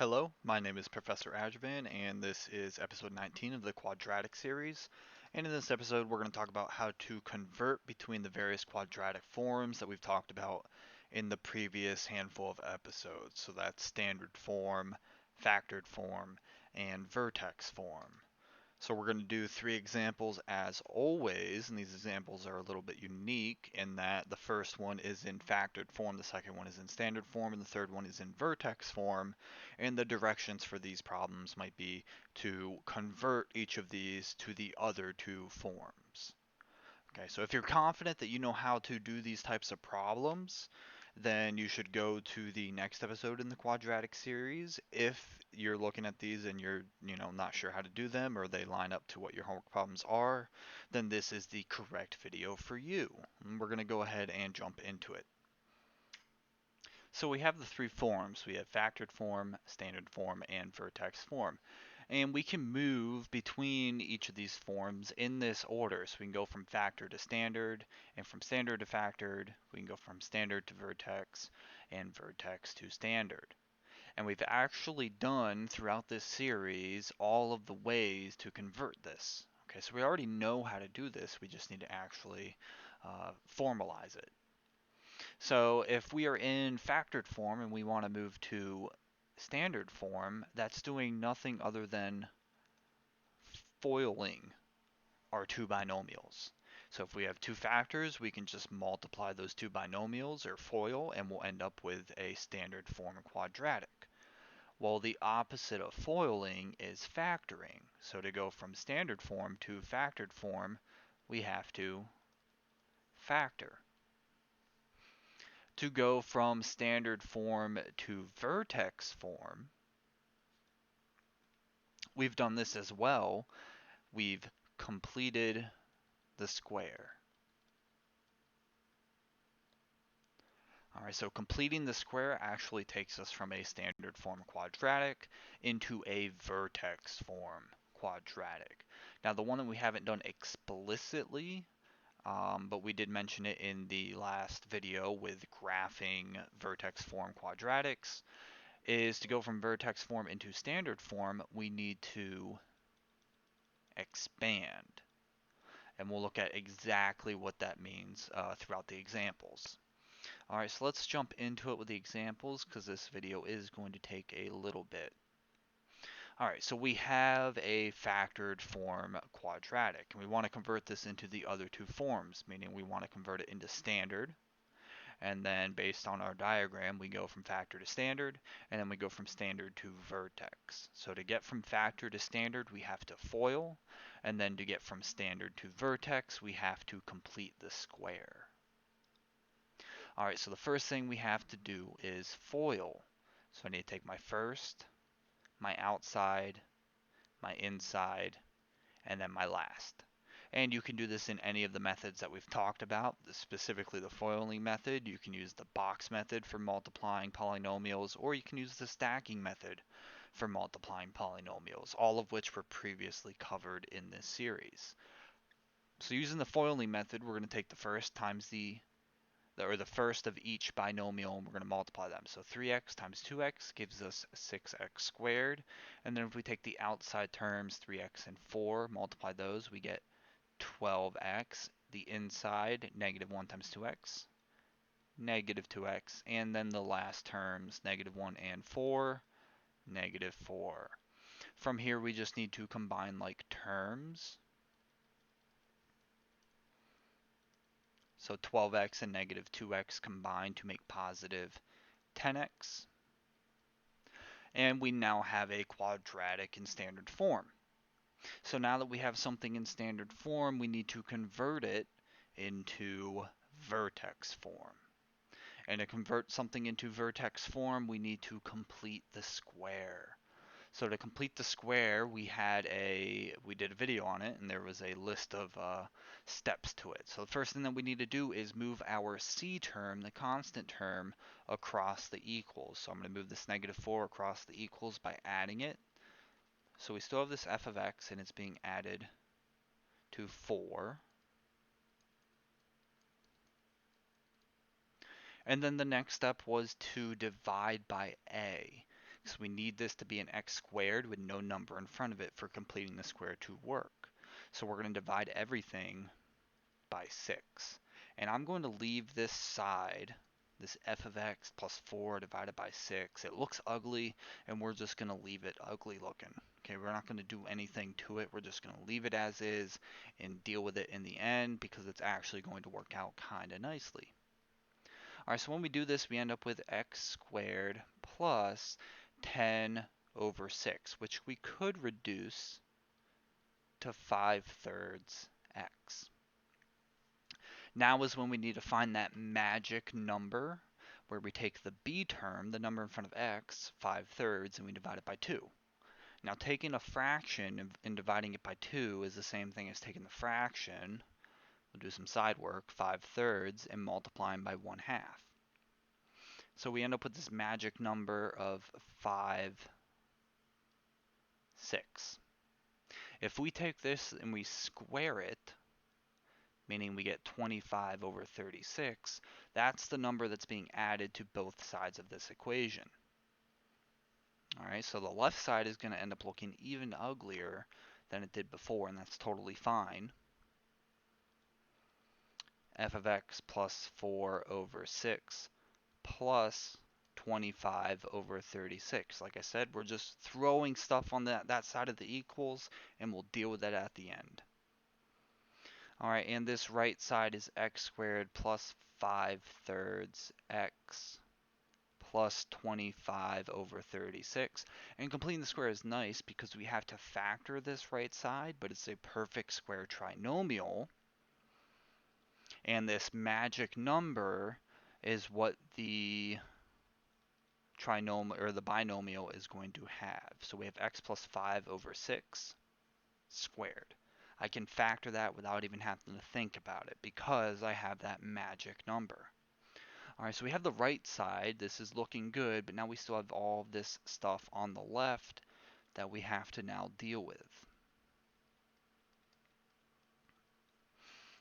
Hello, my name is Professor Ajvan, and this is episode 19 of the Quadratic series. And in this episode, we're going to talk about how to convert between the various quadratic forms that we've talked about in the previous handful of episodes. So that's standard form, factored form, and vertex form. So we're going to do three examples as always, and these examples are a little bit unique in that the first one is in factored form, the second one is in standard form, and the third one is in vertex form. And the directions for these problems might be to convert each of these to the other two forms. Okay, so if you're confident that you know how to do these types of problems, then you should go to the next episode in the quadratic series. If you're looking at these and you're, not sure how to do them or they line up to what your homework problems are, then this is the correct video for you. And we're going to go ahead and jump into it. So we have the three forms. We have factored form, standard form, and vertex form. And we can move between each of these forms in this order. So we can go from factored to standard, and from standard to factored. We can go from standard to vertex, and vertex to standard. And we've actually done throughout this series all of the ways to convert this. Okay, so we already know how to do this. We just need to actually formalize it. So if we are in factored form and we want to move to standard form, that's doing nothing other than foiling our two binomials. So if we have two factors, we can just multiply those two binomials or FOIL and we'll end up with a standard form quadratic. Well, the opposite of foiling is factoring. So to go from standard form to factored form, we have to factor. To go from standard form to vertex form, we've done this as well. We've completed the square. All right, so completing the square actually takes us from a standard form quadratic into a vertex form quadratic. Now, the one that we haven't done explicitly, but we did mention it in the last video with graphing vertex form quadratics, is to go from vertex form into standard form, we need to expand. And we'll look at exactly what that means throughout the examples. Alright, so let's jump into it with the examples because this video is going to take a little bit. Alright, so we have a factored form quadratic, and we want to convert this into the other two forms, meaning we want to convert it into standard, and then based on our diagram, we go from factor to standard, and then we go from standard to vertex. So to get from factor to standard, we have to FOIL, and then to get from standard to vertex, we have to complete the square. Alright, so the first thing we have to do is FOIL. So I need to take my first, my outside, my inside, and then my last. And you can do this in any of the methods that we've talked about, specifically the foiling method. You can use the box method for multiplying polynomials, or you can use the stacking method for multiplying polynomials, all of which were previously covered in this series. So using the foiling method, we're going to take the first times the first of each binomial, and we're going to multiply them. So 3x times 2x gives us 6x squared. And then if we take the outside terms, 3x and 4, multiply those, we get 12x. The inside, negative 1 times 2x, negative 2x. And then the last terms, negative 1 and 4, negative 4. From here, we just need to combine like terms. So 12x and negative 2x combine to make positive 10x. And we now have a quadratic in standard form. So now that we have something in standard form, we need to convert it into vertex form. And to convert something into vertex form, we need to complete the square. So to complete the square, we did a video on it, and there was a list of steps to it. So the first thing that we need to do is move our c term, the constant term, across the equals. So I'm going to move this negative 4 across the equals by adding it. So we still have this f of x, and it's being added to 4. And then the next step was to divide by a. because we need this to be an x squared with no number in front of it for completing the square to work. So we're going to divide everything by 6. And I'm going to leave this side, this f of x plus 4 divided by 6. It looks ugly, and we're just going to leave it ugly looking. Okay, we're not going to do anything to it. We're just going to leave it as is and deal with it in the end because it's actually going to work out kind of nicely. All right, so when we do this, we end up with x squared plus 10 over 6, which we could reduce to 5/3 x. Now is when we need to find that magic number where we take the b term, the number in front of x, 5/3, and we divide it by 2. Now taking a fraction and dividing it by 2 is the same thing as taking the fraction, we'll do some side work, 5/3, and multiplying by 1/2. So we end up with this magic number of 5/6. If we take this and we square it, meaning we get 25 over 36, that's the number that's being added to both sides of this equation. All right, so the left side is going to end up looking even uglier than it did before, and that's totally fine. F of x plus 4 over 6 plus 25 over 36. Like I said, we're just throwing stuff on that side of the equals, and we'll deal with that at the end. All right, and this right side is x squared plus 5/3 x plus 25 over 36. And completing the square is nice because we have to factor this right side, but it's a perfect square trinomial. And this magic number is what the trinomial or the binomial is going to have. So we have x plus 5 over 6 squared. I can factor that without even having to think about it because I have that magic number. All right, so we have the right side. This is looking good, but now we still have all this stuff on the left that we have to now deal with.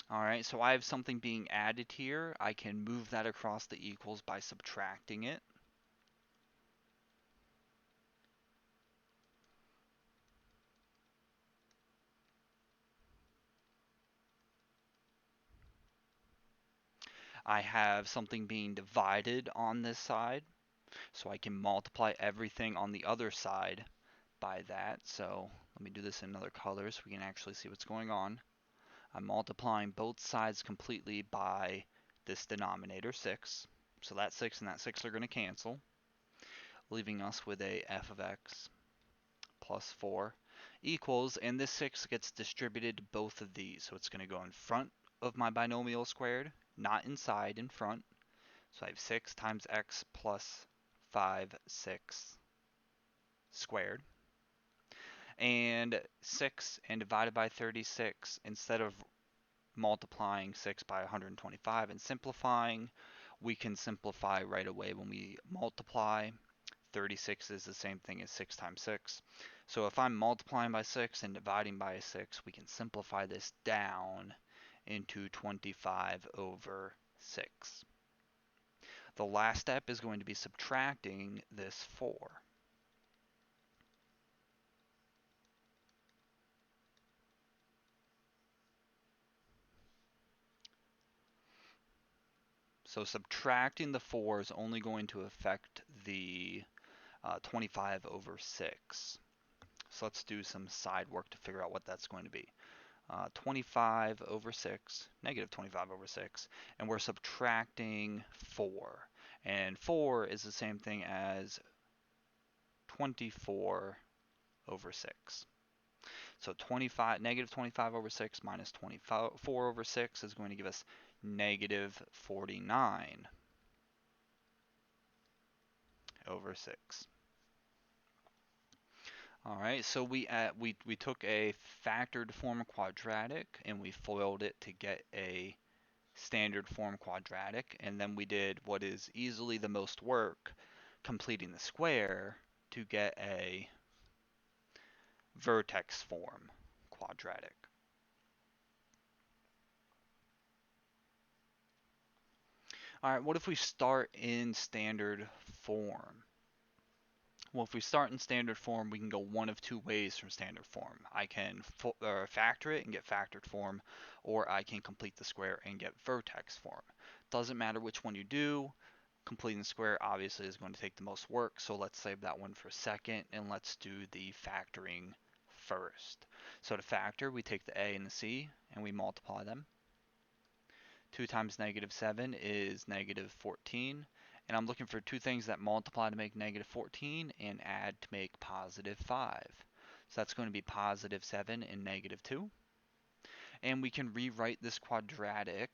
All right, so I have something being added here. I can move that across the equals by subtracting it. I have something being divided on this side, so I can multiply everything on the other side by that. So let me do this in another color so we can actually see what's going on. I'm multiplying both sides completely by this denominator, 6. So that 6 and that 6 are going to cancel, leaving us with a f of x plus 4 equals, and this 6 gets distributed to both of these. So it's going to go in front of my binomial squared, not inside, in front. So I have 6 times x plus 5/6 squared. And 6 and divided by 36, instead of multiplying 6 by 125 and simplifying, we can simplify right away when we multiply. 36 is the same thing as 6 times 6. So if I'm multiplying by 6 and dividing by 6, we can simplify this down into 25 over 6. The last step is going to be subtracting this 4. So subtracting the 4 is only going to affect the 25 over 6. So let's do some side work to figure out what that's going to be. 25 over 6, negative 25 over 6, and we're subtracting 4. And 4 is the same thing as 24 over 6. So negative 25 over 6 minus 24 over 6 is going to give us negative 49 over 6. All right, so we took a factored form quadratic and we FOILed it to get a standard form quadratic, and then we did what is easily the most work, completing the square to get a vertex form quadratic. All right, what if we start in standard form? Well, if we start in standard form, we can go one of two ways from standard form. I can factor it and get factored form, or I can complete the square and get vertex form. Doesn't matter which one you do. Completing the square obviously is going to take the most work, so let's save that one for a second, and let's do the factoring first. So to factor, we take the a and the c, and we multiply them. 2 times negative 7 is negative 14. And I'm looking for two things that multiply to make negative 14 and add to make positive 5. So that's going to be positive 7 and negative 2. And we can rewrite this quadratic,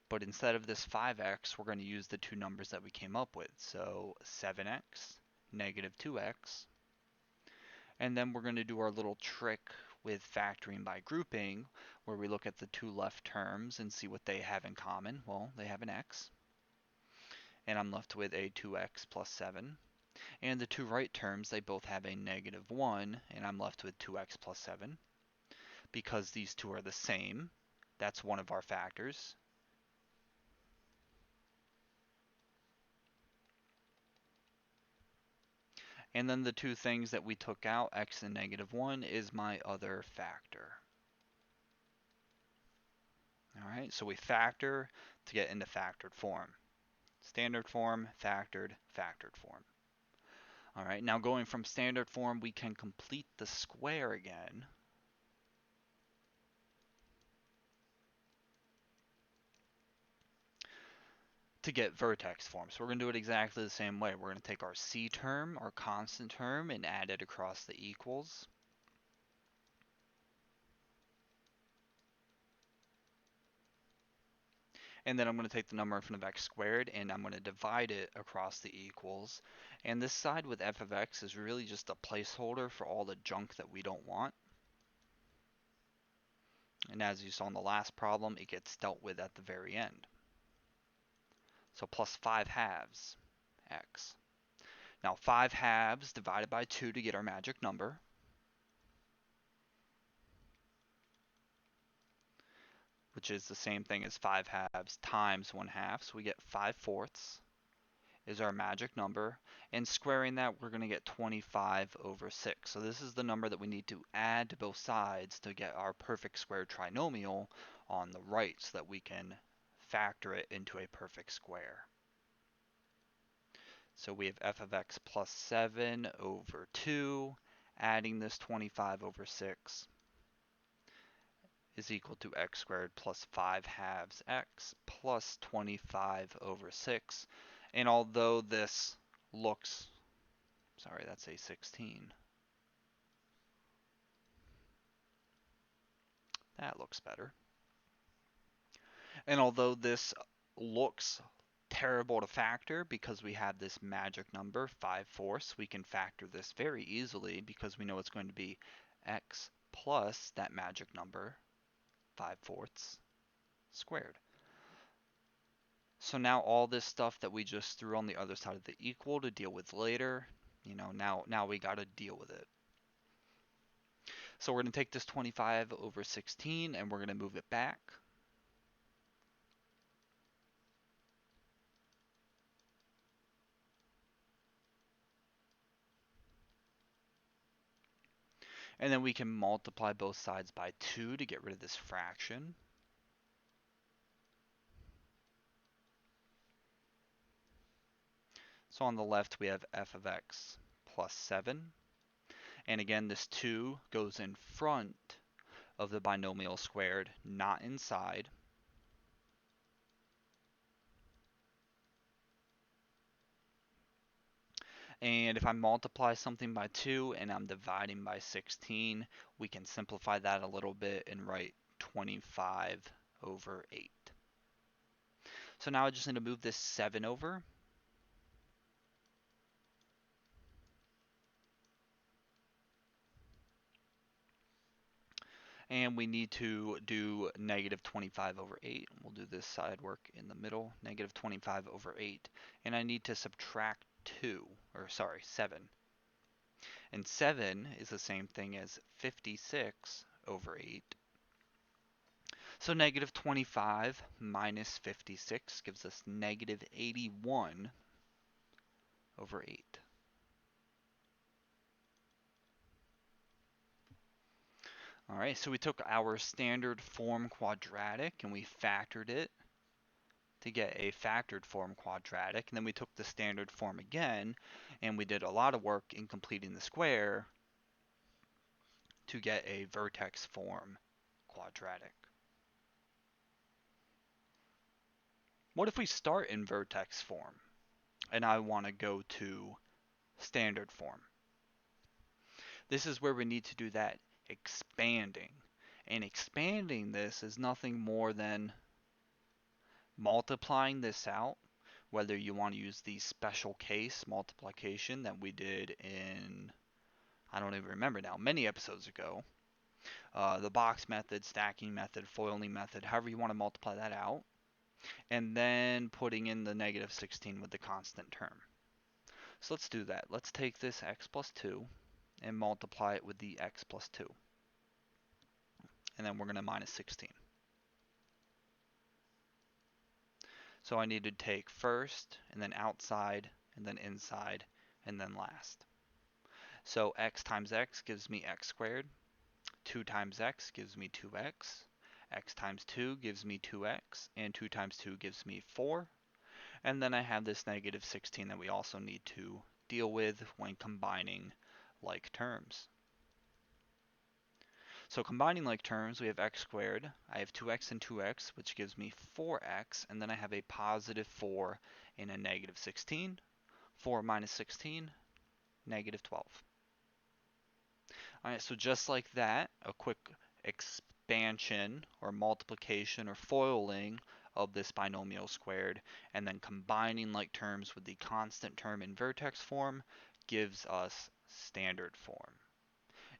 but instead of this 5x, we're going to use the two numbers that we came up with. So 7x, negative 2x. And then we're going to do our little trick with factoring by grouping, where we look at the two left terms and see what they have in common. Well, they have an x, and I'm left with a 2x plus 7. And the two right terms, they both have a negative 1, and I'm left with 2x plus 7. Because these two are the same, that's one of our factors. And then the two things that we took out, x and negative 1, is my other factor. Alright, so we factor to get into factored form. Standard form, factored, factored form. Alright, now going from standard form, we can complete the square again. To get vertex form. So we're going to do it exactly the same way. We're going to take our c term, our constant term, and add it across the equals. And then I'm going to take the number in front of x squared, and I'm going to divide it across the equals. And this side with f of x is really just a placeholder for all the junk that we don't want. And as you saw in the last problem, it gets dealt with at the very end. So plus 5 halves x. Now 5 halves divided by 2 to get our magic number. Which is the same thing as 5 halves times 1 half. So we get 5 fourths is our magic number. And squaring that, we're going to get 25 over 6. So this is the number that we need to add to both sides to get our perfect square trinomial on the right so that we can factor it into a perfect square. So we have f of x plus 7 over 2, adding this 25 over 6. Is equal to x squared plus 5 halves x plus 25 over 6. And although this looks, sorry, that's a 16. That looks better. And although this looks terrible to factor because we have this magic number, 5 fourths, we can factor this very easily because we know it's going to be x plus that magic number, 5 fourths, squared. So now all this stuff that we just threw on the other side of the equal to deal with later, now we got to deal with it. So we're going to take this 25 over 16 and we're going to move it back. And then we can multiply both sides by 2 to get rid of this fraction. So on the left we have f of x plus 7. And again, this 2 goes in front of the binomial squared, not inside. And if I multiply something by 2 and I'm dividing by 16, we can simplify that a little bit and write 25 over 8. So now I just need to move this 7 over. And we need to do negative 25 over 8. We'll do this side work in the middle, negative 25 over 8. And I need to subtract 7. And 7 is the same thing as 56 over 8. So negative 25 minus 56 gives us negative 81 over 8. All right, so we took our standard form quadratic and we factored it to get a factored form quadratic. And then we took the standard form again and we did a lot of work in completing the square to get a vertex form quadratic. What if we start in vertex form and I want to go to standard form? This is where we need to do that expanding. And expanding this is nothing more than multiplying this out, whether you want to use the special case multiplication that we did in, I don't even remember now, many episodes ago, the box method, stacking method, foiling method, however you want to multiply that out, and then putting in the negative 16 with the constant term. So let's do that. Let's take this x plus 2 and multiply it with the x plus 2. And then we're going to minus 16. So I need to take first, and then outside, and then inside, and then last. So x times x gives me x squared. 2 times x gives me 2x. X times 2 gives me 2x. And 2 times 2 gives me 4. And then I have this negative 16 that we also need to deal with when combining like terms. So combining like terms, we have x squared. I have 2x and 2x, which gives me 4x. And then I have a positive 4 and a negative 16. 4 minus 16, negative 12. Alright, so just like that, a quick expansion or multiplication or foiling of this binomial squared, and then combining like terms with the constant term in vertex form gives us standard form.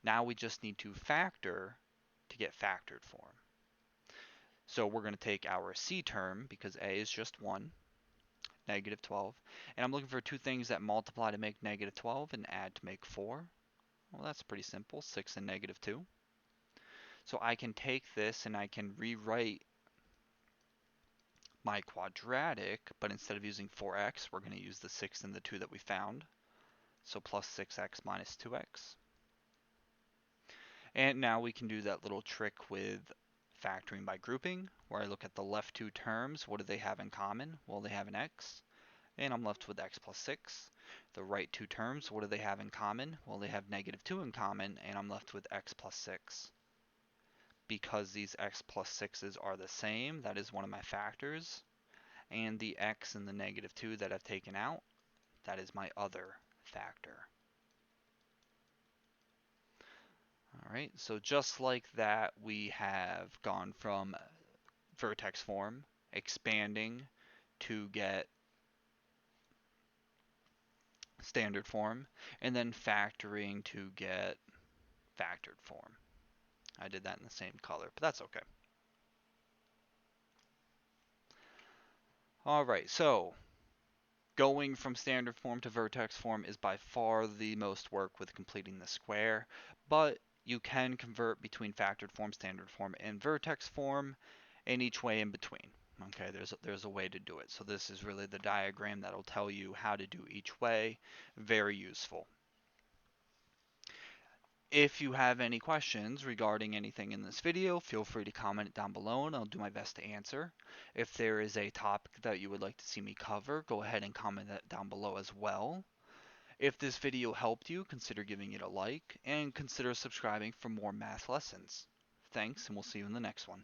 Now we just need to factor to get factored form. So we're going to take our c term, because a is just 1, negative 12, and I'm looking for two things that multiply to make negative 12 and add to make 4. Well, that's pretty simple, 6 and negative 2. So I can take this and I can rewrite my quadratic, but instead of using 4x, we're going to use the 6 and the 2 that we found. So plus 6x minus 2x. And now we can do that little trick with factoring by grouping, where I look at the left two terms. What do they have in common? Well, they have an x, and I'm left with x plus 6. The right two terms, what do they have in common? Well, they have negative 2 in common, and I'm left with x plus 6. Because these x plus 6's are the same, that is one of my factors. And the x and the negative 2 that I've taken out, that is my other factor. Alright, so just like that, we have gone from vertex form, expanding to get standard form, and then factoring to get factored form. I did that in the same color, but that's okay. Alright, so going from standard form to vertex form is by far the most work with completing the square, but you can convert between factored form, standard form, and vertex form, and each way in between. Okay, there's a way to do it. So this is really the diagram that'll tell you how to do each way. Very useful. If you have any questions regarding anything in this video, feel free to comment it down below and I'll do my best to answer. If there is a topic that you would like to see me cover, go ahead and comment that down below as well. If this video helped you, consider giving it a like and consider subscribing for more math lessons. Thanks, and we'll see you in the next one.